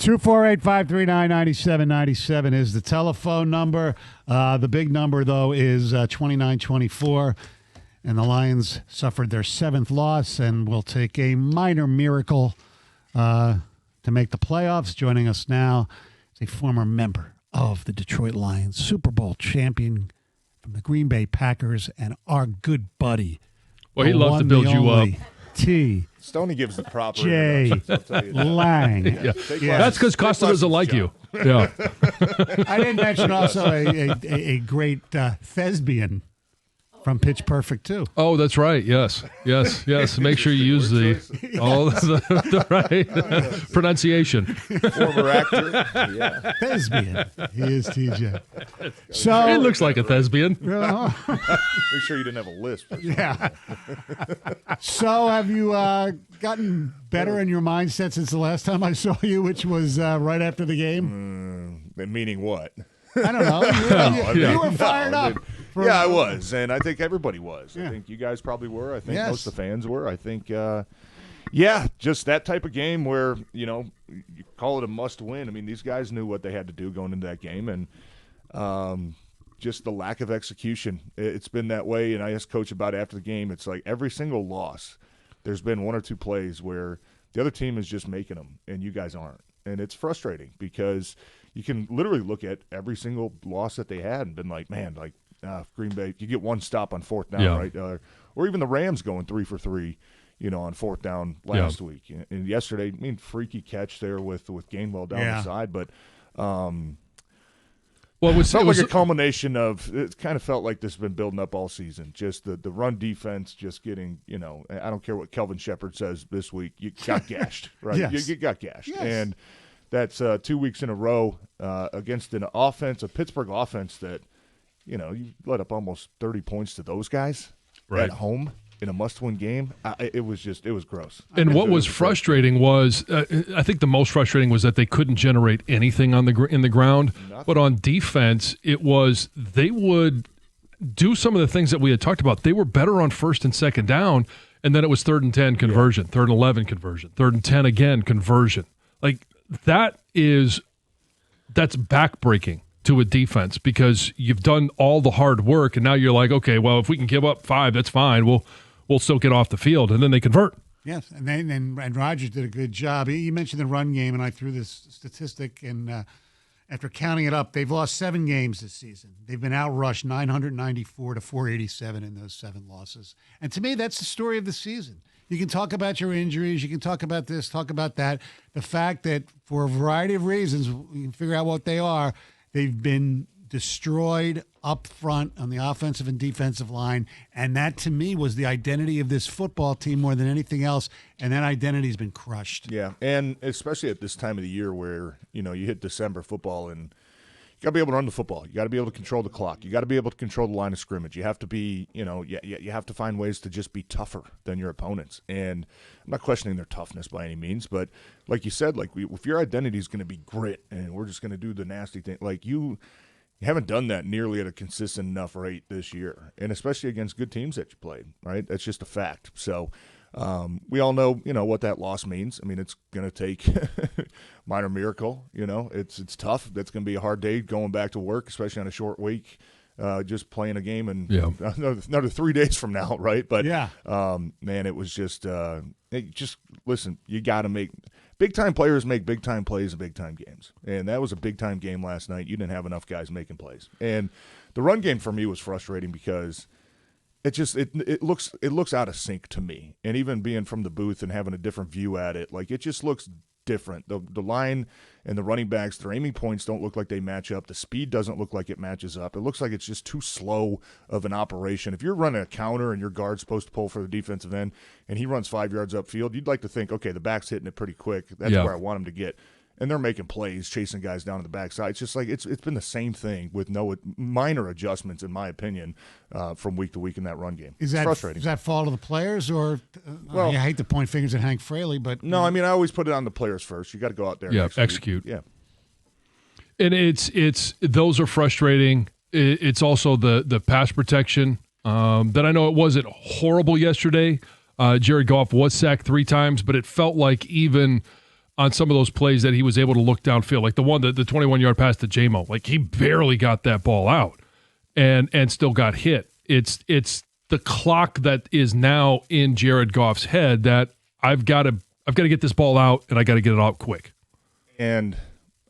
248-539-9797 is the telephone number. The big number, though, is 29-24. And the Lions suffered their 7th loss and will take a minor miracle to make the playoffs. Joining us now is a former member of the Detroit Lions, Super Bowl champion from the Green Bay Packers, and our good buddy. Well, he loves to build you up. T. Stoney gives the proper J. Lang. Yeah. That's because Costa doesn't like you. Yeah. I didn't mention also a great thespian from Pitch Perfect, too. Oh, that's right. Yes. Make sure you use the right pronunciation. Former actor. Yeah. Thespian. He is TJ. So it looks like a thespian. Make sure you didn't have a lisp. Yeah. So have you gotten better in your mindset since the last time I saw you, which was right after the game? Meaning what? I don't know. You were fired up. Yeah, I was, and I think everybody was. Yeah. I think you guys probably were. I think Yes. most of the fans were. I think, just that type of game where, you call it a must-win. I mean, these guys knew what they had to do going into that game, and just the lack of execution. It's been that way, and I asked Coach about it after the game. It's like every single loss, there's been one or two plays where the other team is just making them, and you guys aren't. And it's frustrating because you can literally look at every single loss that they had and been like, man, Green Bay, you get one stop on 4th down, right? Or even the Rams going 3 for 3, on 4th down last week. And yesterday, freaky catch there with Gainwell down the side. But it felt like a culmination of – it kind of felt like this has been building up all season. Just the run defense just getting – I don't care what Kelvin Shepard says this week. You got gashed, right? Yes. You got gashed. Yes. And that's 2 weeks in a row against an offense, a Pittsburgh offense that – you let up almost 30 points to those guys at home in a must-win game. It was gross. And what was frustrating was, I think the most frustrating was that they couldn't generate anything in the ground. Nothing. But on defense, it was they would do some of the things that we had talked about. They were better on 1st and 2nd down, and then it was 3rd and 10 conversion, 3rd and 11 conversion, 3rd and 10 again conversion. Like that's backbreaking to a defense because you've done all the hard work and now you're like, okay, well, if we can give up 5, that's fine. We'll still get off the field, and then they convert. Yes, and Rodgers did a good job. You mentioned the run game, and I threw this statistic, and after counting it up, they've lost 7 games this season. They've been outrushed 994 to 487 in those 7 losses. And to me, that's the story of the season. You can talk about your injuries. You can talk about this, talk about that. The fact that for a variety of reasons, you can figure out what they are, they've been destroyed up front on the offensive and defensive line, and that, to me, was the identity of this football team more than anything else, and that identity's been crushed. Yeah, and especially at this time of the year where, you hit December football, and you got to be able to run the football. You got to be able to control the clock. You got to be able to control the line of scrimmage. You have to be, you have to find ways to just be tougher than your opponents. And I'm not questioning their toughness by any means, but like you said, if your identity is going to be grit and we're just going to do the nasty thing, you haven't done that nearly at a consistent enough rate this year, and especially against good teams that you played, right? That's just a fact. So we all know, what that loss means. I mean, it's going to take minor miracle. It's tough. That's going to be a hard day going back to work, especially on a short week, just playing a game and another 3 days from now, right? But man, it was just listen. You got to make big-time players make big-time plays in big-time games, and that was a big-time game last night. You didn't have enough guys making plays, and the run game for me was frustrating because it looks out of sync to me. And even being from the booth and having a different view at it, it just looks different. The line and the running backs, their aiming points don't look like they match up. The speed doesn't look like it matches up. It looks like it's just too slow of an operation. If you're running a counter and your guard's supposed to pull for the defensive end and he runs 5 yards upfield, you'd like to think, okay, the back's hitting it pretty quick. That's where I want him to get. And they're making plays, chasing guys down to the backside. It's just it's been the same thing with no minor adjustments, in my opinion, from week to week in that run game. It's frustrating. Is that fault of the players, or I hate to point fingers at Hank Fraley, but no, I always put it on the players first. You got to go out there, and execute. Yeah, and it's those are frustrating. It's also the pass protection that I know it wasn't horrible yesterday. Jared Goff was sacked 3 times, but it felt like even on some of those plays that he was able to look downfield, like the 21-yard pass to J-Mo. Like, he barely got that ball out and still got hit. It's the clock that is now in Jared Goff's head that I've got to get this ball out, and I got to get it out quick. And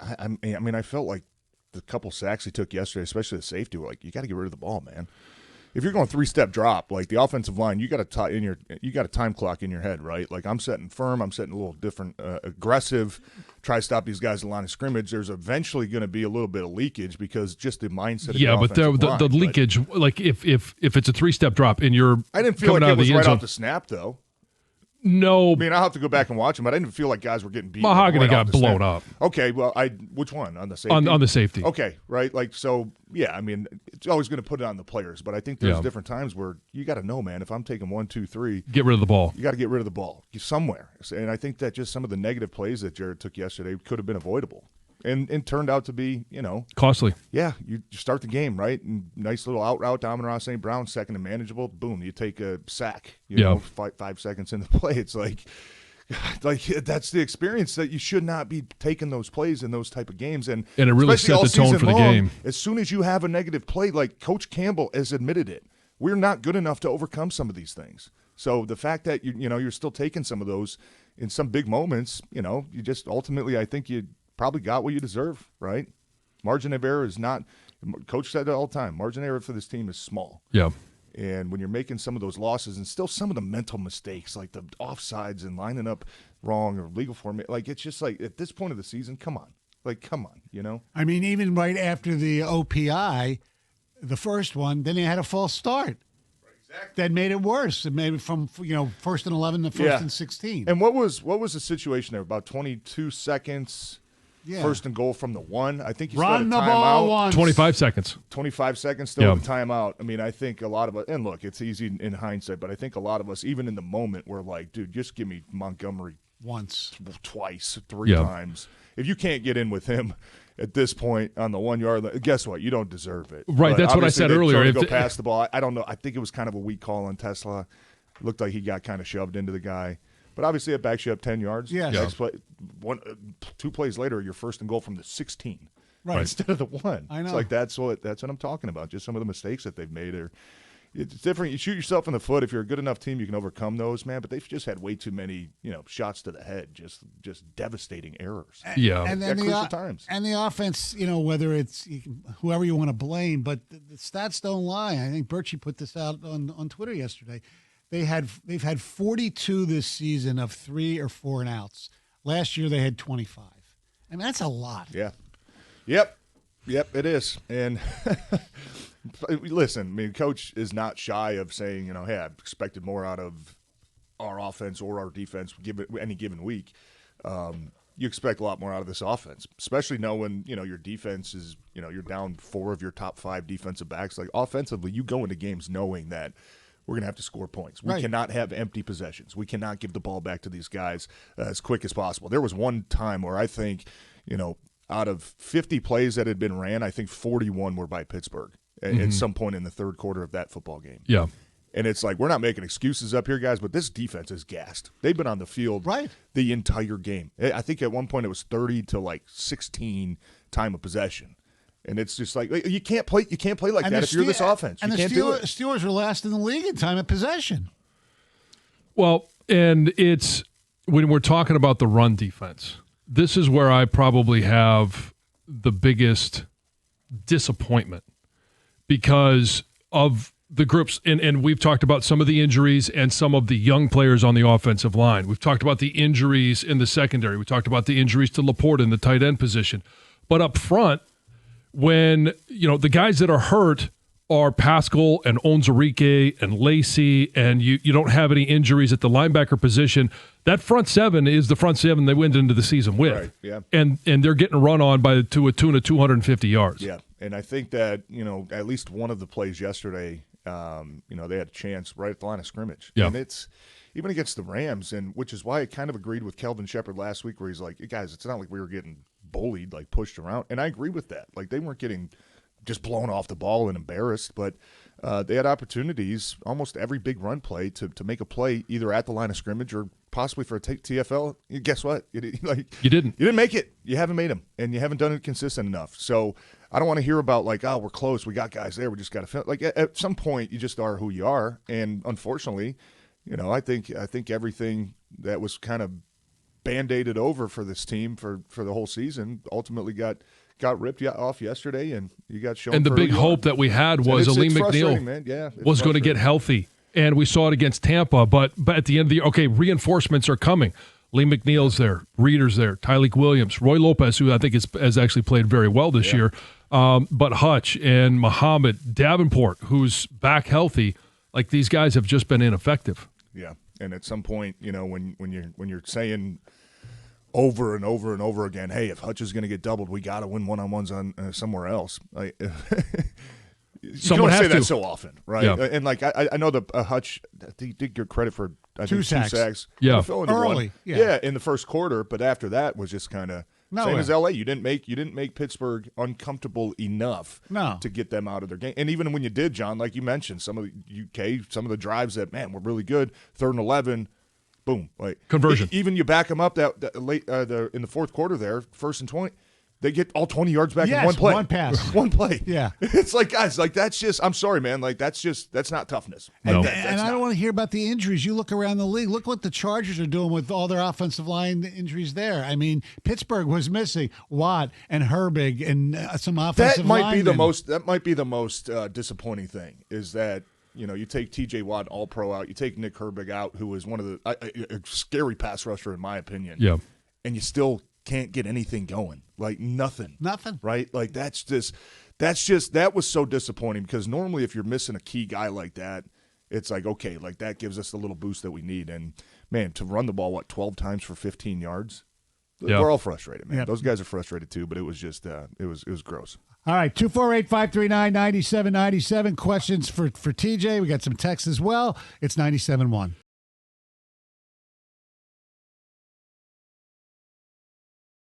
I mean, I felt like the couple sacks he took yesterday, especially the safety, were like, you got to get rid of the ball, man. If you're going 3-step drop, like the offensive line, you got a time clock in your head, right? Like, I'm setting firm, I'm setting a little different, aggressive, try to stop these guys at the line of scrimmage. There's eventually going to be a little bit of leakage because just the mindset of the offensive line. The leakage, like if it's a 3-step drop and you're I didn't feel like it was right off the snap, though. No, I mean, I'll have to go back and watch them, but I didn't feel like guys were getting beat. Mahogany got blown up. Okay, well, which one? On the safety? On the safety. Okay, right? Like, so, yeah, I mean, it's always going to put it on the players, but I think there's different times where you got to know, man, if I'm taking 1, 2, 3. Get rid of the ball. You got to get rid of the ball somewhere. And I think that just some of the negative plays that Jared took yesterday could have been avoidable. And turned out to be, costly. Yeah, you start the game, right? And nice little out route, Amon-Ra St. Brown, second and manageable. Boom, you take a sack. You know, 5 seconds into the play. It's like that's the experience that you should not be taking those plays in those type of games. And it really set the tone for the game. As soon as you have a negative play, like Coach Campbell has admitted it, we're not good enough to overcome some of these things. So the fact that you're still taking some of those in some big moments, you just ultimately, I think you probably got what you deserve, right? Margin of error is not – Coach said it all the time. Margin of error for this team is small. Yeah. And when you're making some of those losses and still some of the mental mistakes, like the offsides and lining up wrong or legal formation, like it's just like at this point of the season, come on. Like, come on, I mean, even right after the OPI, the first one, then they had a false start. Exactly. That made it worse. It made it from, first and 11 to first and 16. And what was the situation there? About 22 seconds – first and goal from the 1. I think you run the ball once. 25 seconds. 25 seconds still in timeout. I mean, I think a lot of us, and look, it's easy in hindsight, but I think a lot of us, even in the moment, were like, dude, just give me Montgomery once, twice, 3 times. If you can't get in with him at this point on the 1 yard, guess what? You don't deserve it. Right, but that's what I said earlier. Go past the ball. I don't know. I think it was kind of a weak call on Tesla. It looked like he got kind of shoved into the guy. But obviously, it backs you up 10 yards. Yeah. Next play, 2 plays later, you're first and goal from the 16, right, instead of the 1. I know. It's like that's what I'm talking about. Just some of the mistakes that they've made. It's different. You shoot yourself in the foot. If you're a good enough team, you can overcome those, man. But they've just had way too many, shots to the head, just devastating errors. Yeah, and then crucial times. And the offense, whether it's whoever you want to blame, but the stats don't lie. I think Birchie put this out on Twitter yesterday. They've had 42 this season of 3 or 4 and outs. Last year they had 25. I mean, that's a lot. Yeah. Yep, it is. And listen, I mean, Coach is not shy of saying, hey, I expected more out of our offense or our defense given any given week. You expect a lot more out of this offense, especially knowing, your defense is, you're down 4 of your top 5 defensive backs. Like, offensively, you go into games knowing that we're going to have to score points. We cannot have empty possessions. We cannot give the ball back to these guys as quick as possible. There was one time where I think, out of 50 plays that had been ran, I think 41 were by Pittsburgh at some point in the third quarter of that football game. Yeah. And it's like, we're not making excuses up here, guys, but this defense is gassed. They've been on the field the entire game. I think at one point it was 30 to 16 time of possession. And it's just like, you can't play like that if you're this offense. And you the can't do it. Steelers are last in the league in time of possession. Well, and it's when we're talking about the run defense, this is where I probably have the biggest disappointment because of the groups. And we've talked about some of the injuries and some of the young players on the offensive line. We've talked about the injuries in the secondary. We talked about the injuries to Laporte in the tight end position. But up front, when, the guys that are hurt are Pascal and Onwuzurike and Lacey, and you don't have any injuries at the linebacker position, that front 7 is the front 7 they went into the season with. Right, yeah. And they're getting run on to a tune of 250 yards. Yeah, and I think that, at least one of the plays yesterday, they had a chance right at the line of scrimmage. Yeah. And it's even against the Rams, and which is why I kind of agreed with Kelvin Shepard last week where he's like, guys, it's not like we were getting bullied, pushed around. And I agree with that. They weren't getting just blown off the ball and embarrassed, but they had opportunities almost every big run play to make a play either at the line of scrimmage or possibly for a TFL, guess what? You didn't. You didn't make it. You haven't made them, and you haven't done it consistent enough. So I don't want to hear about like, oh, we're close. We got guys there. We just got to finish. Like at some point, you just are who you are, and unfortunately, I think everything that was kind of band-aided over for this team for the whole season ultimately got ripped off yesterday, and you got shown. And the big hope that we had was Aleem McNeil was going to get healthy, and we saw it against Tampa. But at the end of the year, okay, reinforcements are coming. Lee McNeil's there, Reeder's there, Tyleek Williams, Roy Lopez, who I think has actually played very well this year, but Hutch and Muhammad Davenport, who's back healthy. Like, these guys have just been ineffective. Yeah, and at some point, when you're saying over and over and over again, hey, if Hutch is going to get doubled, we got to win one-on-ones on somewhere else. Like, someone has say to. That so often, right? Yeah. And like I know the Hutch, he did get credit for two sacks. Yeah, early. Yeah, in the first quarter, but after that was just kind of same as LA. You didn't make Pittsburgh uncomfortable enough to get them out of their game. And even when you did, John, like you mentioned, some of the drives that were really good. 3rd and 11. Boom! Like conversion. Even you back them up that late in the fourth quarter there, 1st and 20, they get all 20 yards back in one play, one pass, one play. Yeah, it's like, guys, like that's just. I'm sorry, man. Like that's not toughness. No. And I don't want to hear about the injuries. You look around the league. Look what the Chargers are doing with all their offensive line injuries there. I mean, Pittsburgh was missing Watt and Herbig and some offensive. That might be the most disappointing thing is that. You take T.J. Watt, all-pro out. You take Nick Herbig out, who was one of a scary pass rusher in my opinion. Yeah, and you still can't get anything going. Like nothing, right? Like that was so disappointing because normally if you're missing a key guy like that, it's like okay, like that gives us the little boost that we need. And man, to run the ball 12 times for 15 yards. Yeah. We're all frustrated, man. Yep. Those guys are frustrated too, but it was just it was gross. All right, 248-539-9797. Questions for TJ. We got some texts as well. It's 97.1.